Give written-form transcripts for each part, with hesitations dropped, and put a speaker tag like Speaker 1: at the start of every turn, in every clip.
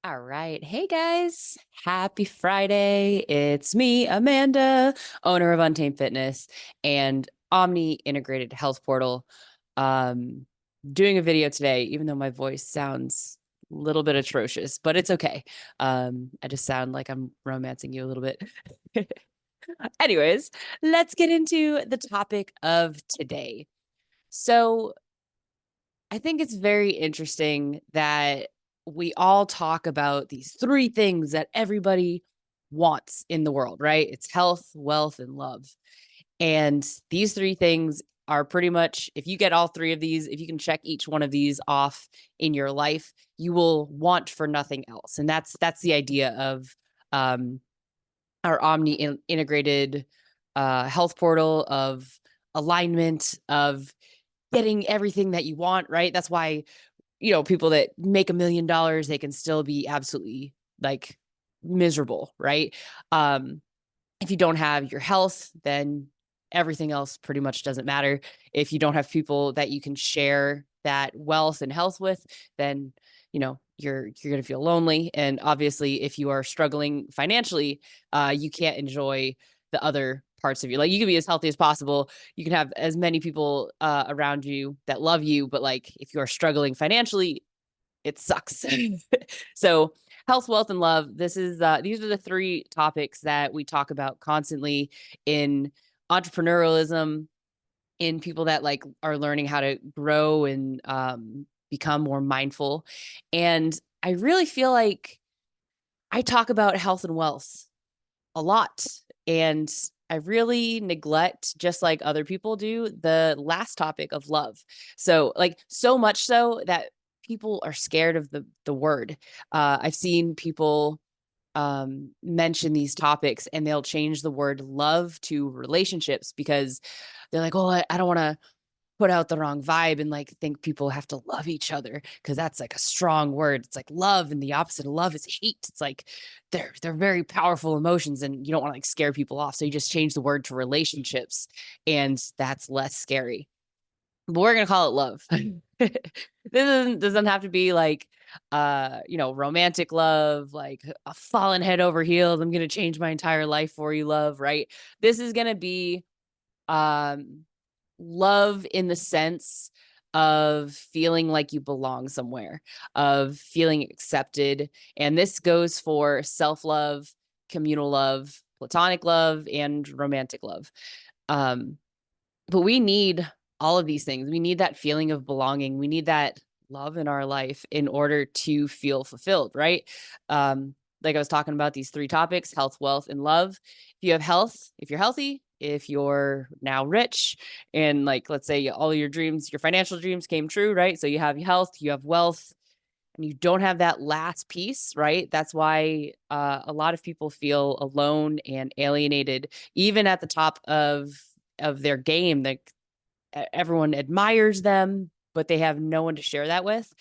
Speaker 1: All right. Hey guys. Happy Friday. It's me, Amanda, owner of Untamed Fitness and Omni Integrated Health Portal. Um, Doing a video today, even though my voice sounds a little bit atrocious, but it's okay. I just sound like I'm romancing you a little bit. Anyways, let's get into the topic of today. So, I think it's very interesting that we all talk about these three things that everybody wants in the world, right? It's health, wealth, and love. And these three things are pretty much, if you get all three of these, if you can check each one of these off in your life, you will want for nothing else. And that's the idea of um, our integrated health portal, of alignment, of getting everything that you want, right? That's why, people that make $1 million, they can still be absolutely like miserable, right? Um, if you don't have your health, then everything else pretty much doesn't matter. If you don't have people that you can share that wealth and health with, then you're going to feel lonely. And obviously, if you are struggling financially, you can't enjoy the other parts of you. Like, you can be as healthy as possible, you can have as many people around you that love you, but like if you are struggling financially, it sucks. So health, wealth, and love. These are the three topics that we talk about constantly in entrepreneurialism, in people that like are learning how to grow and become more mindful. And I really feel like I talk about health and wealth a lot. And I really neglect, just like other people do, the last topic of love. So, like, so much so that people are scared of the word. I've seen people mention these topics and they'll change the word love to relationships because they're like, oh, I don't want to put out the wrong vibe and like think people have to love each other because that's like a strong word. It's like love, and the opposite of love is hate. It's like they're very powerful emotions, and you don't want to like scare people off. So you just change the word to relationships, and that's less scary. But we're gonna call it love. This doesn't have to be like romantic love, like a fallen head over heels, I'm gonna change my entire life for you love, right? This is gonna be um love in the sense of feeling like you belong somewhere, of feeling accepted. And this goes for self-love, communal love, platonic love, and romantic love. Um, but we need all of these things. We need that feeling of belonging. We need that love in our life in order to feel fulfilled, right? Like I was talking about these three topics: health, wealth, and love. If you have health, if you're healthy, if you're now rich, and like, let's say all your dreams, your financial dreams came true, right? So you have health, you have wealth, and you don't have that last piece, right? That's why a lot of people feel alone and alienated, even at the top of their game. Like, everyone admires them, but they have no one to share that with,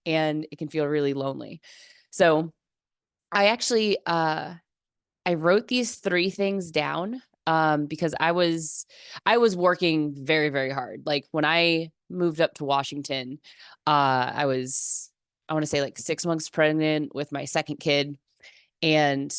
Speaker 1: and it can feel really lonely. So I actually I wrote these three things down because I was working very, very hard. Like, when I moved up to Washington, I want to say like 6 months pregnant with my second kid, and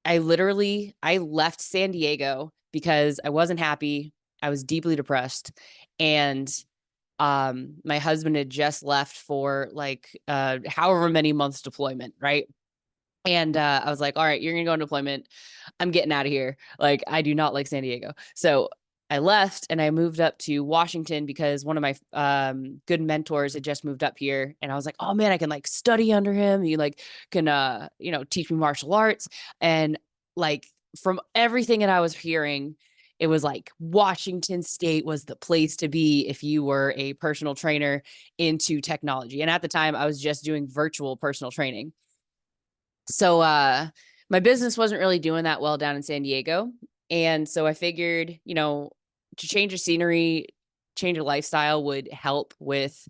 Speaker 1: I left San Diego because I wasn't happy. I was deeply depressed, and my husband had just left for like however many months deployment, right? And I was like, all right, you're gonna go on deployment. I'm getting out of here. Like, I do not like San Diego. So I left and I moved up to Washington because one of my good mentors had just moved up here. And I was like, oh man, I can like study under him. He like can teach me martial arts. And like, from everything that I was hearing, it was like Washington State was the place to be if you were a personal trainer into technology. And at the time, I was just doing virtual personal training. So my business wasn't really doing that well down in San Diego. And so I figured, to change of scenery, change of lifestyle would help with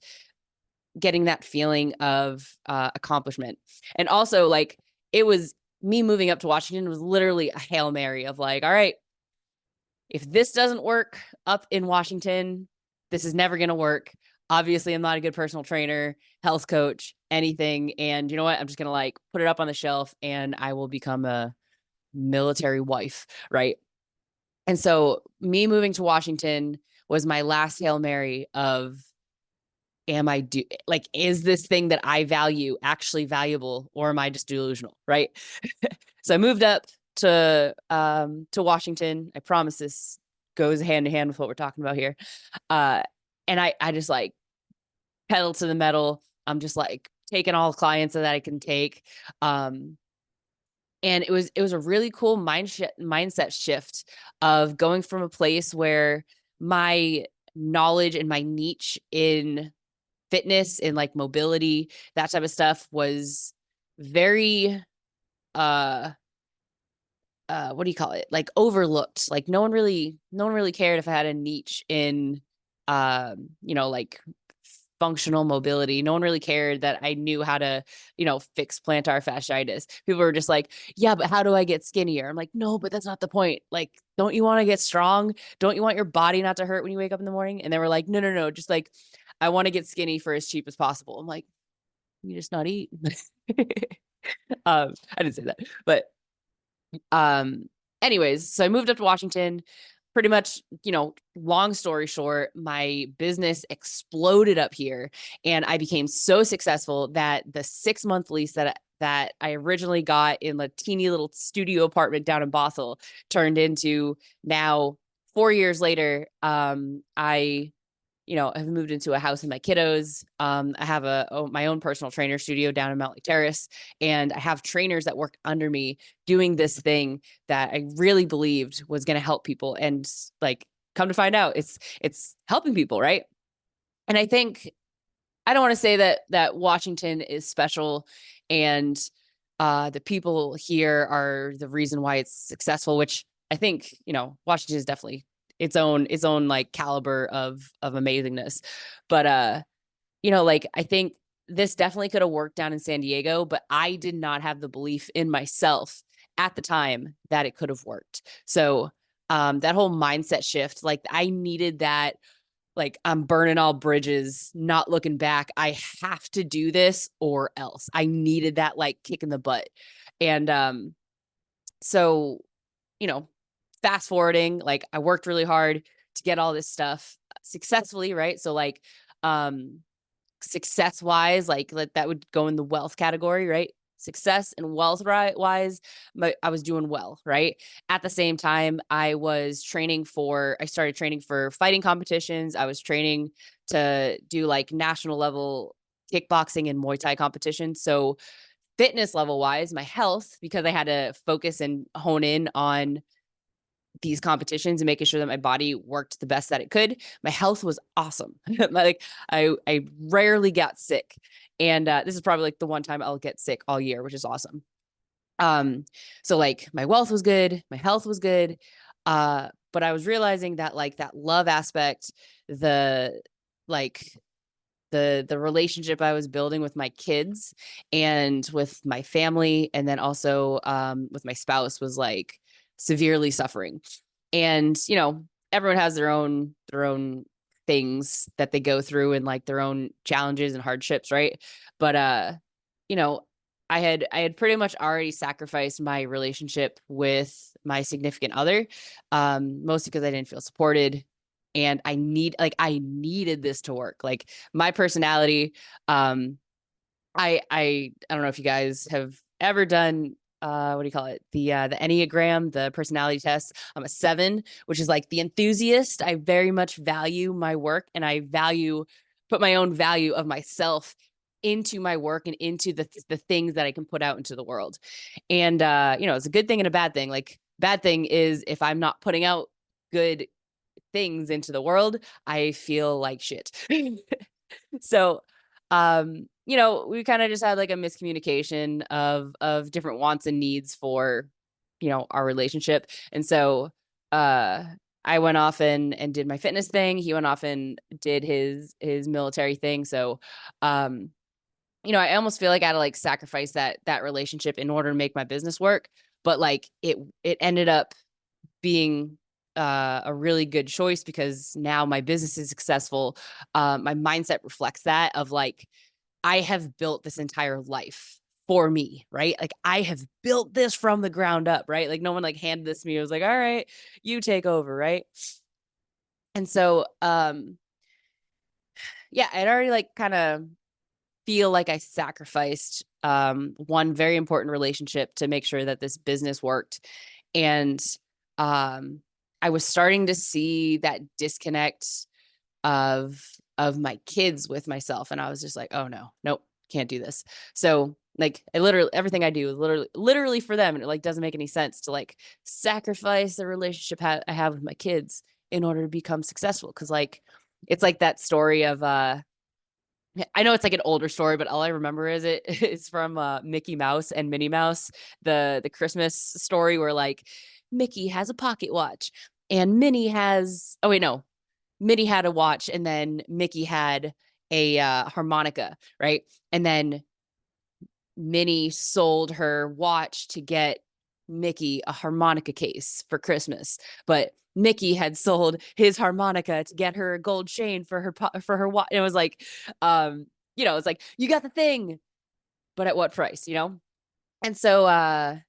Speaker 1: getting that feeling of accomplishment. And also, like, it was me moving up to Washington was literally a Hail Mary of like, all right, if this doesn't work up in Washington, this is never going to work. Obviously, I'm not a good personal trainer, health coach, anything. And you know what? I'm just going to like put it up on the shelf and I will become a military wife. Right. And so me moving to Washington was my last Hail Mary of, am I like, is this thing that I value actually valuable, or am I just delusional? Right. So I moved up to Washington. I promise this goes hand in hand with what we're talking about here. Uh, and I just like pedal to the metal. I'm just like taking all the clients that I can take. Um, and it was a really cool mindset shift of going from a place where my knowledge and my niche in fitness and like mobility, that type of stuff was very uh what do you call it? Like overlooked. Like no one really cared if I had a niche in like functional mobility. No one really cared that I knew how to, fix plantar fasciitis. People were just like, yeah, but how do I get skinnier? I'm like, no, but that's not the point. Like, don't you want to get strong? Don't you want your body not to hurt when you wake up in the morning? And they were like, no, no, no, just like, I want to get skinny for as cheap as possible. I'm like, you just not eat. I didn't say that, but um, anyways, so I moved up to Washington. Pretty much, long story short, my business exploded up here, and I became so successful that the 6 month lease that I originally got in a teeny little studio apartment down in Bothell turned into now 4 years later. I've moved into a house with my kiddos. I have my own personal trainer studio down in Mount Lake Terrace, and I have trainers that work under me doing this thing that I really believed was going to help people. And like, come to find out, it's helping people, right? And I think I don't want to say that Washington is special, and the people here are the reason why it's successful. Which I think Washington is definitely its own like caliber of amazingness. But like I think this definitely could have worked down in San Diego, but I did not have the belief in myself at the time that it could have worked. So that whole mindset shift, like I needed that, like I'm burning all bridges, not looking back. I have to do this or else. I needed that like kick in the butt. And so, you know, fast forwarding, like I worked really hard to get all this stuff successfully, right? So like success wise, like that would go in the wealth category, right? Success and wealth wise, I was doing well, right? At the same time, I started training for fighting competitions. I was training to do like national level kickboxing and Muay Thai competitions. So fitness level wise, my health, because I had to focus and hone in on these competitions and making sure that my body worked the best that it could. My health was awesome. Like I rarely got sick. And this is probably like the one time I'll get sick all year, which is awesome. So like my wealth was good, my health was good. But I was realizing that like that love aspect, the like the relationship I was building with my kids and with my family, and then also with my spouse, was like severely suffering. And everyone has their own things that they go through and like their own challenges and hardships, right? But you know I had pretty much already sacrificed my relationship with my significant other, mostly because I didn't feel supported, and I needed this to work. Like my personality, I don't know if you guys have ever done what do you call it? The Enneagram, the personality test. I'm a 7, which is like the enthusiast. I very much value my work, and I put my own value of myself into my work and into the things that I can put out into the world. And it's a good thing and a bad thing. Like bad thing is if I'm not putting out good things into the world, I feel like shit. So, we kind of just had like a miscommunication of different wants and needs for, our relationship. And so, I went off and did my fitness thing. He went off and did his military thing. So, I almost feel like I had to like sacrifice that relationship in order to make my business work. But like it ended up being a really good choice because now my business is successful. My mindset reflects that of like, I have built this entire life for me, right? Like I have built this from the ground up, right? Like no one like handed this to me. It was like, all right, you take over, right? And so yeah, I'd already like kind of feel like I sacrificed one very important relationship to make sure that this business worked. And um I was starting to see that disconnect of my kids with myself. And I was just like, oh no, nope, can't do this. So like I literally everything I do is literally for them. And it like doesn't make any sense to like sacrifice the relationship I have with my kids in order to become successful. Cause like it's like that story of I know it's like an older story, but all I remember is it is from Mickey Mouse and Minnie Mouse, the Christmas story where like Mickey has a pocket watch and Minnie has oh wait no, Minnie had a watch and then Mickey had a harmonica, right? And then Minnie sold her watch to get Mickey a harmonica case for Christmas, but Mickey had sold his harmonica to get her a gold chain for her watch. It was like, it's like you got the thing, but at what price, And so, I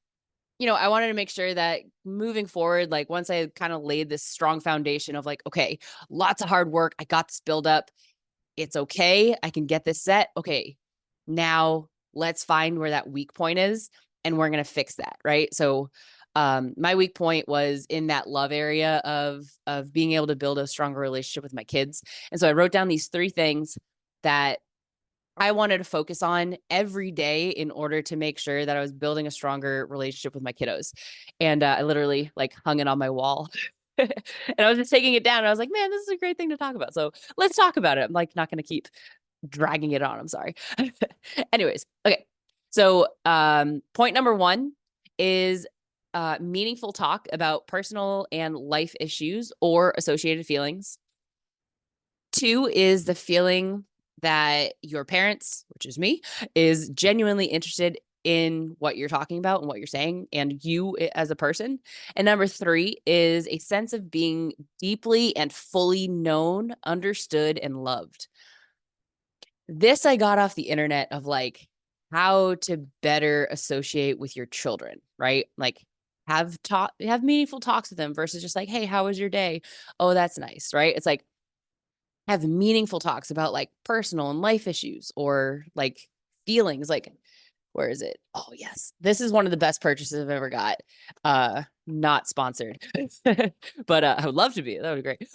Speaker 1: wanted to make sure that moving forward, like once I kind of laid this strong foundation of like, okay, lots of hard work, I got this build up, it's okay, I can get this set. Okay, now let's find where that weak point is and we're going to fix that, right? So my weak point was in that love area of being able to build a stronger relationship with my kids. And so I wrote down these 3 things that I wanted to focus on every day in order to make sure that I was building a stronger relationship with my kiddos. And I literally like hung it on my wall. And I was just taking it down and I was like, man, this is a great thing to talk about. So let's talk about it. I'm like not going to keep dragging it on. I'm sorry. Anyways, okay. So point number 1 is meaningful talk about personal and life issues or associated feelings. 2 is the feeling that your parents, which is me, is genuinely interested in what you're talking about and what you're saying and you as a person. And number 3 is a sense of being deeply and fully known, understood, and loved. This I got off the internet of like how to better associate with your children, right? Like have meaningful talks with them versus just like, hey, how was your day? Oh, that's nice, right? It's like have meaningful talks about like personal and life issues or like feelings. Like, where is it? Oh, yes. This is one of the best purchases I've ever got. Not sponsored, but I would love to be. That would be great.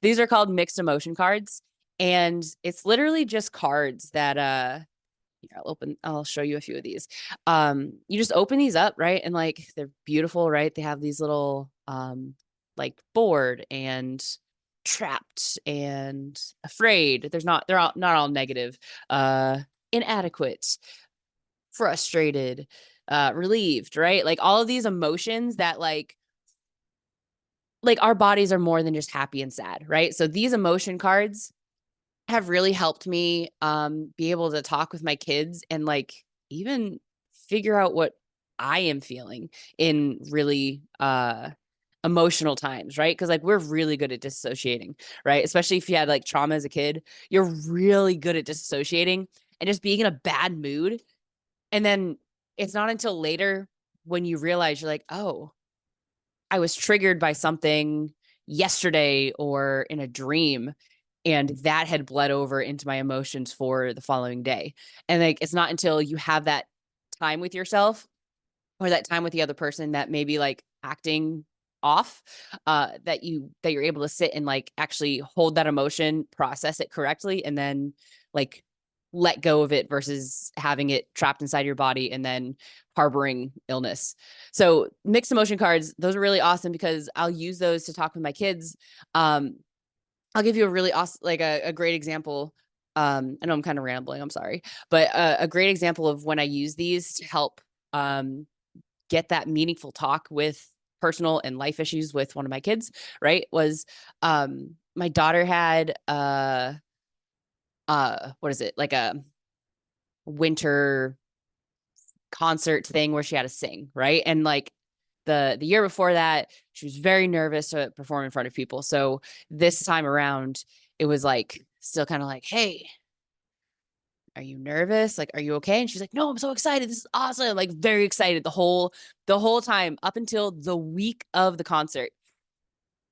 Speaker 1: These are called mixed emotion cards. And it's literally just cards that here, I'll show you a few of these. You just open these up, right? And like they're beautiful, right? They have these little like bored and trapped and afraid. They're all not all negative. Inadequate, frustrated, relieved, right? Like all of these emotions that like our bodies are more than just happy and sad, right? So these emotion cards have really helped me be able to talk with my kids and like even figure out what I am feeling in really emotional times, right? Because like we're really good at disassociating, right? Especially if you had like trauma as a kid, you're really good at disassociating and just being in a bad mood. And then it's not until later when you realize you're like, oh, I was triggered by something yesterday or in a dream and that had bled over into my emotions for the following day. And like it's not until you have that time with yourself or that time with the other person that maybe like acting off that you're able to sit and like actually hold that emotion, process it correctly, and then like let go of it versus having it trapped inside your body and then harboring illness. So mixed emotion cards, those are really awesome because I'll use those to talk with my kids. I'll give you a really awesome, like a great example. I know I'm kind of rambling, I'm sorry, but a great example of when I use these to help um, get that meaningful talk with personal and life issues with one of my kids, right? Was my daughter had what is it? Like a winter concert thing where she had to sing, right? And like the year before that, she was very nervous to perform in front of people. So this time around, it was like still kind of like, hey, are you nervous? Like, are you okay? And she's like, no, I'm so excited. This is awesome. Like very excited the whole time up until the week of the concert.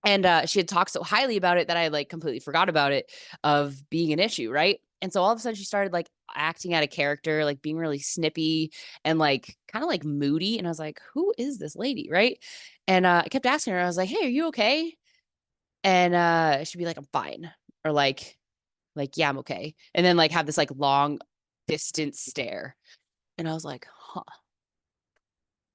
Speaker 1: And she had talked so highly about it that I like completely forgot about it of being an issue, right? And so all of a sudden she started like acting out a character, like being really snippy and like kind of like moody. And I was like, who is this lady? Right. And I kept asking her, I was like, hey, are you okay? And she'd be like, I'm fine. Or like, yeah, I'm okay. And then like have this like long distant stare. And I was like, huh,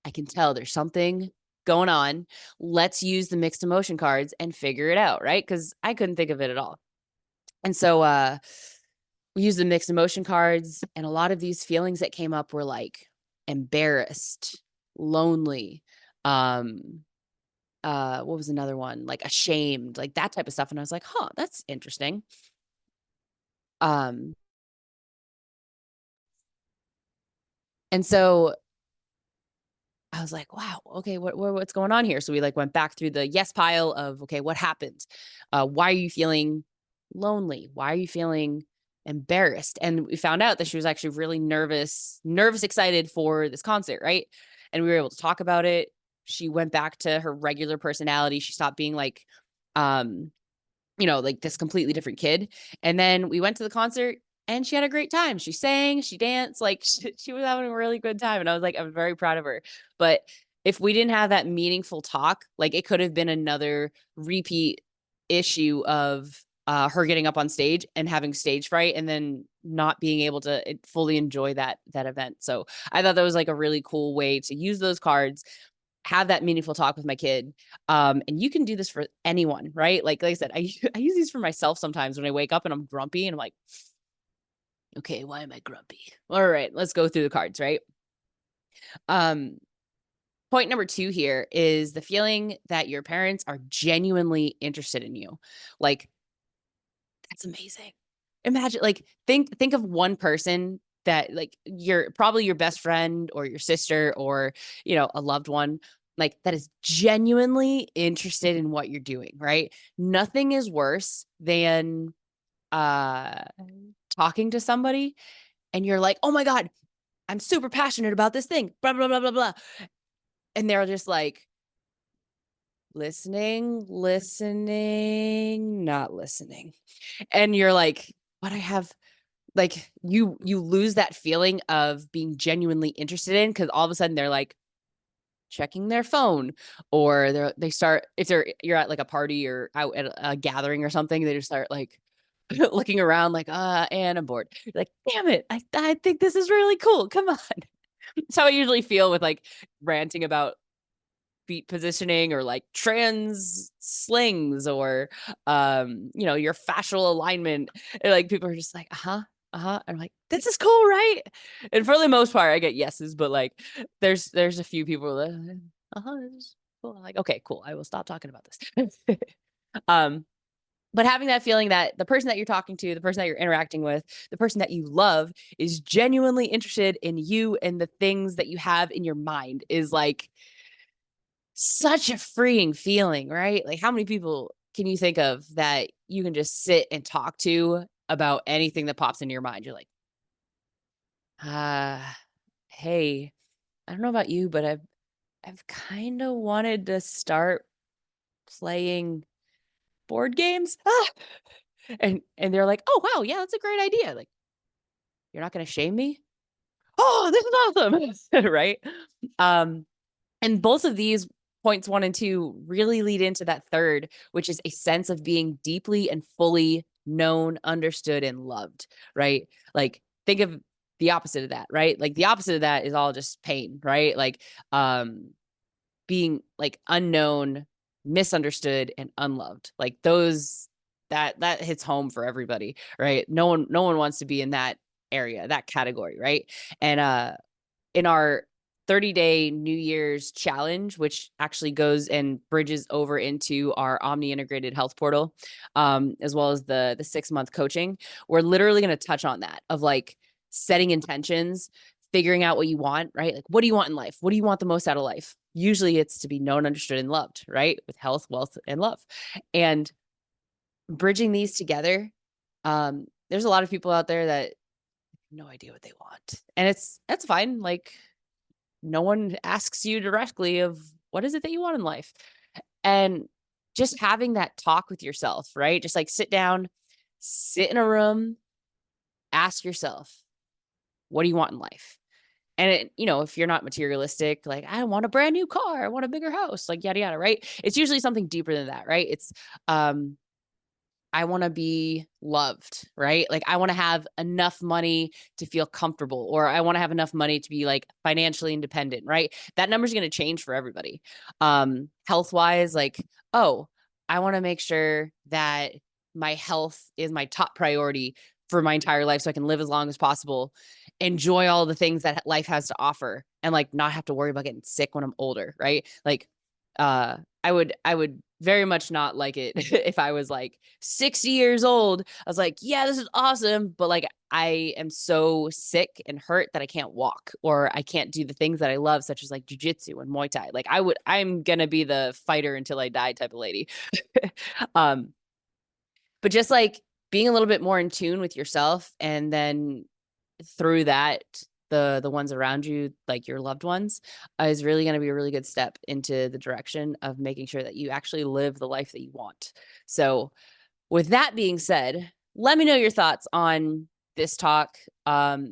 Speaker 1: I can tell there's something going on. Let's use the mixed emotion cards and figure it out, right? Because I couldn't think of it at all. And so we used the mixed emotion cards, and a lot of these feelings that came up were like embarrassed, lonely, um, what was another one? Like ashamed, like that type of stuff. And I was like, huh, that's interesting. Um, and so I was like, wow, okay, what's going on here? So we like went back through the yes pile of, okay, what happened? Why are you feeling lonely? Why are you feeling embarrassed? And we found out that she was actually really nervous, excited for this concert, right? And we were able to talk about it. She went back to her regular personality. She stopped being like, um, like this completely different kid. And then we went to the concert and she had a great time. She sang, she danced, like she was having a really good time. And I was like, I'm very proud of her. But if we didn't have that meaningful talk, like it could have been another repeat issue of her getting up on stage and having stage fright and then not being able to fully enjoy that event. So I thought that was like a really cool way to use those cards, have that meaningful talk with my kid. And you can do this for anyone, right? Like I said, I use these for myself sometimes when I wake up and I'm grumpy and I'm like, okay, why am I grumpy? All right, let's go through the cards, right? Um, Point number 2 here is the feeling that your parents are genuinely interested in you. Like, that's amazing. Imagine, like, think of one person that like probably your best friend or your sister or, a loved one, like that is genuinely interested in what you're doing, right? Nothing is worse than uh talking to somebody and you're like, "Oh my God, I'm super passionate about this thing, blah blah blah blah blah." And they're just like listening, not listening. And you're like, "But I have," like you lose that feeling of being genuinely interested in, because all of a sudden they're like checking their phone, or they start, if you're at like a party or out at a gathering or something, they just start like looking around like, and I'm bored. You're like, damn it, I think this is really cool, come on. That's how I usually feel with like ranting about feet positioning or like trans slings or your fascial alignment. And like people are just like, uh-huh. I'm like, this is cool, right? And for the most part I get yeses, but like there's a few people that, this is cool. I'm like, okay, cool, I will stop talking about this. um but having that feeling that the person that you're talking to, the person that you're interacting with, the person that you love is genuinely interested in you and the things that you have in your mind is like such a freeing feeling, right? Like, how many people can you think of that you can just sit and talk to about anything that pops into your mind? You're like, uh, hey, I don't know about you, but I've kind of wanted to start playing board games. And they're like, oh wow, yeah, that's a great idea. Like, you're not gonna shame me? Oh, this is awesome. Right? Um, And both of these points 1 and 2 really lead into that third, which is a sense of being deeply and fully known, understood, and loved, right? Like, think of the opposite of that, right? Like, the opposite of that is all just pain, right? Like, being like unknown, misunderstood, and unloved. Like those, that hits home for everybody, right? No one wants to be in that area, that category, right? And in our 30-day New Year's challenge, which actually goes and bridges over into our Omni integrated health portal, as well as the 6-month coaching. We're literally going to touch on that of like setting intentions, figuring out what you want, right? Like, what do you want in life? What do you want the most out of life? Usually it's to be known, understood, and loved, right? With health, wealth, and love. And bridging these together, there's a lot of people out there that have no idea what they want. And that's fine. Like, no one asks you directly of what is it that you want in life. And just having that talk with yourself, right? Just like sit down, sit in a room, ask yourself, what do you want in life? And if you're not materialistic, like, I want a brand new car, I want a bigger house, like yada yada, right? It's usually something deeper than that, right? It's I want to be loved, right? Like, I want to have enough money to feel comfortable, or I want to have enough money to be like financially independent, right? That number's going to change for everybody. Health wise, like, oh, I want to make sure that my health is my top priority for my entire life so I can live as long as possible, enjoy all the things that life has to offer, and like not have to worry about getting sick when I'm older, right? Like, I would very much not like it if I was like 60 years old. I was like, yeah, this is awesome, but like I am so sick and hurt that I can't walk, or I can't do the things that I love, such as like jujitsu and Muay Thai. Like, I'm gonna be the fighter until I die type of lady. um, but just like being a little bit more in tune with yourself, and then through that, the ones around you, like your loved ones, is really going to be a really good step into the direction of making sure that you actually live the life that you want. So with that being said, let me know your thoughts on this talk. I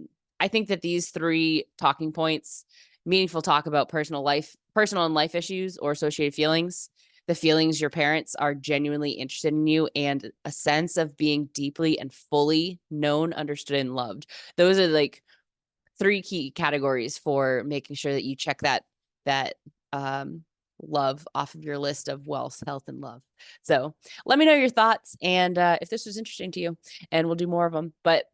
Speaker 1: think that these three talking points: meaningful talk about personal and life issues or associated feelings, the feelings your parents are genuinely interested in you, and a sense of being deeply and fully known, understood, and loved. Those are like three key categories for making sure that you check that love off of your list of wealth, health, and love. So let me know your thoughts, and if this was interesting to you, and we'll do more of them. But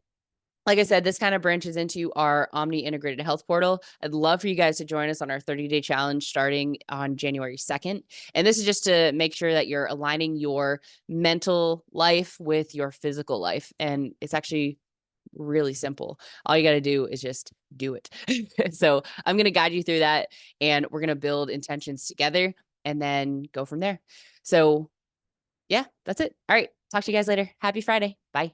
Speaker 1: like I said, this kind of branches into our Omni integrated health portal. I'd love for you guys to join us on our 30-day challenge starting on January 2nd. And this is just to make sure that you're aligning your mental life with your physical life. And it's actually really simple. All you got to do is just do it. So I'm going to guide you through that, and we're going to build intentions together and then go from there. So yeah, that's it. All right. Talk to you guys later. Happy Friday. Bye.